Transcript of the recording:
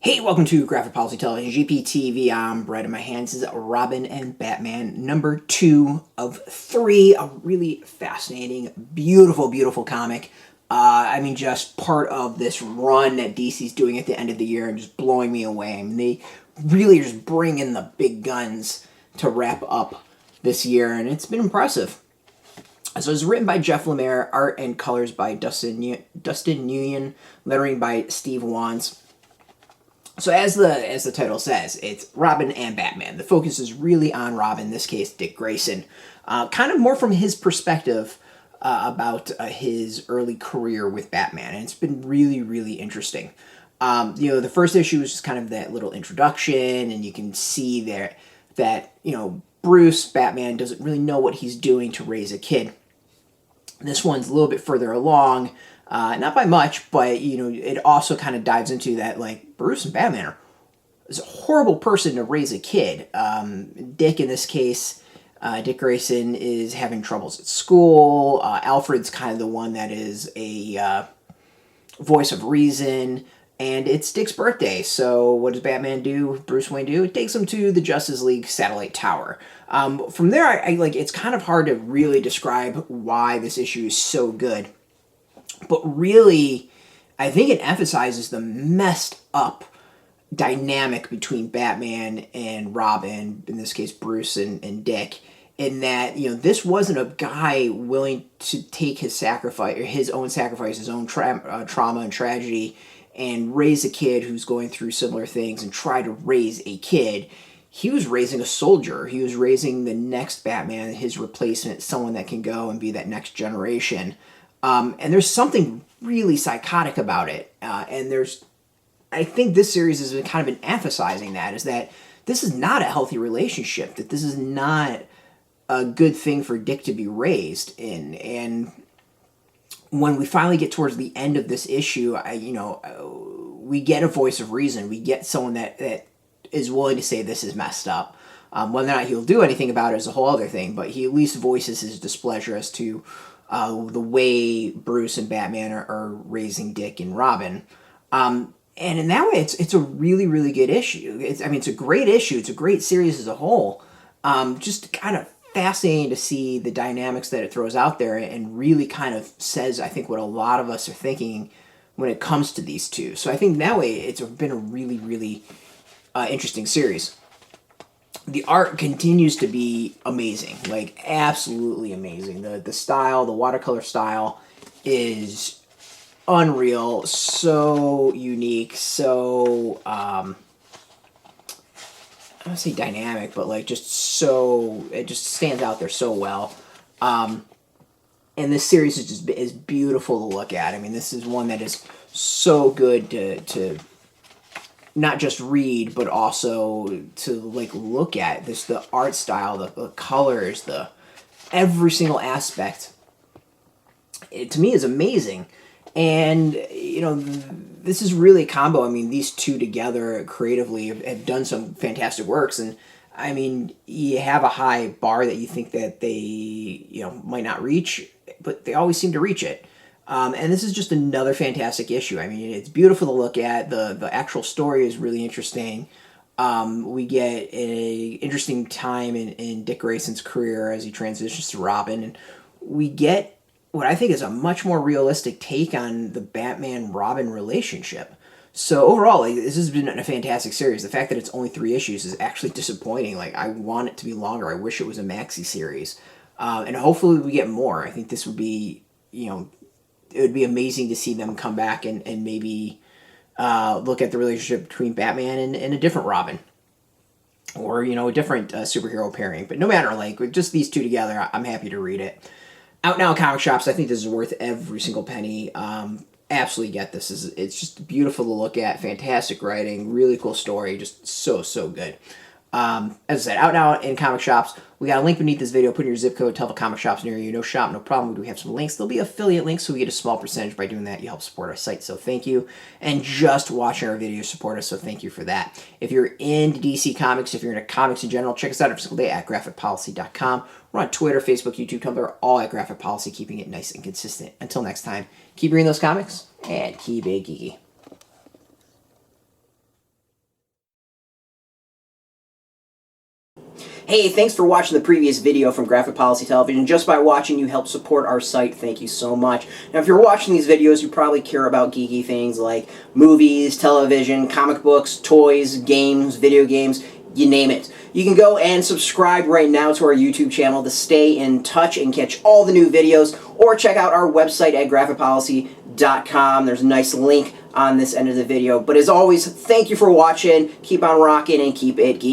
Hey, welcome to Graphic Policy Television, GPTV. I'm Brett. In my hands is Robin and Batman, number 2 of 3. A really fascinating, beautiful comic. Just part of this run that DC's doing at the end of the year and just blowing me away. I mean, they really just bring in the big guns to wrap up this year, and it's been impressive. So it's written by Jeff Lemire, art and colors by Dustin Nguyen, lettering by Steve Wands. So as the title says, it's Robin and Batman. The focus is really on Robin, in this case Dick Grayson. Kind of more from his perspective about his early career with Batman. And it's been really interesting. The first issue is just kind of that little introduction, and you can see there that, Bruce, Batman, doesn't really know what he's doing to raise a kid. This one's a little bit further along. Not by much, but, it also kind of dives into that, Bruce and Batman is a horrible person to raise a kid. Dick, in this case, Dick Grayson, is having troubles at school. Alfred's kind of the one that is a voice of reason. And it's Dick's birthday, so what does Batman do? Bruce Wayne do? It takes him to the Justice League Satellite Tower. From there, it's kind of hard to really describe why this issue is so good. But really, I think it emphasizes the messed up dynamic between Batman and Robin, in this case Bruce and Dick, in that, this wasn't a guy willing to take his own sacrifice, his own trauma and tragedy, and raise a kid who's going through similar things and try to raise a kid. He was raising a soldier. He was raising the next Batman, his replacement, someone that can go and be that next generation. And there's something really psychotic about it. I think this series has been kind of been emphasizing that, is that this is not a healthy relationship, that this is not a good thing for Dick to be raised in. And when we finally get towards the end of this issue, we get a voice of reason. We get someone that is willing to say this is messed up. Whether or not he'll do anything about it is a whole other thing, but he at least voices his displeasure as to the way Bruce and Batman are raising Dick and Robin. And in that way, it's a really good issue. It's a great issue. It's a great series as a whole. Just kind of fascinating to see the dynamics that it throws out there, and really kind of says, I think, what a lot of us are thinking when it comes to these two. So I think that way it's been a really interesting series. The art continues to be amazing, absolutely amazing. The style, the watercolor style is unreal, so unique, so, I don't want to say dynamic, but it just stands out there so well. And this series is beautiful to look at. This is one that is so good to not just read, but also to look at. The art style, the colors, every single aspect, to me is amazing. And this is really a combo. These two together creatively have done some fantastic works. And you have a high bar that you think that they might not reach, but they always seem to reach it. And this is just another fantastic issue. It's beautiful to look at. The actual story is really interesting. We get an interesting time in Dick Grayson's career as he transitions to Robin. And we get what I think is a much more realistic take on the Batman-Robin relationship. So overall, this has been a fantastic series. The fact that it's only 3 issues is actually disappointing. I want it to be longer. I wish it was a maxi series. And hopefully we get more. I think this would be, it would be amazing to see them come back and maybe look at the relationship between Batman and a different Robin, or a different superhero pairing. But no matter, with just these two together, I'm happy to read it. Out now in comic shops. I think this is worth every single penny. Absolutely get this. It's just beautiful to look at. Fantastic writing, really cool story, just so good. As I said, out now in comic shops. We got a link beneath this video. Put in your zip code, tell the comic shops near you. No shop, no problem. We do have some links. There'll be affiliate links, so we get a small percentage by doing that. You help support our site, so thank you. And just watching our videos support us, so thank you for that. If you're into DC Comics, if you're into comics in general, check us out every single day at graphicpolicy.com. We're on Twitter, Facebook, YouTube, Tumblr, all at Graphic Policy, keeping it nice and consistent. Until next time, keep reading those comics, and keep it geeky. Hey, thanks for watching the previous video from Graphic Policy Television. Just by watching, you help support our site. Thank you so much. Now, if you're watching these videos, you probably care about geeky things like movies, television, comic books, toys, games, video games, you name it. You can go and subscribe right now to our YouTube channel to stay in touch and catch all the new videos, or check out our website at graphicpolicy.com. There's a nice link on this end of the video. But as always, thank you for watching. Keep on rocking and keep it geeky.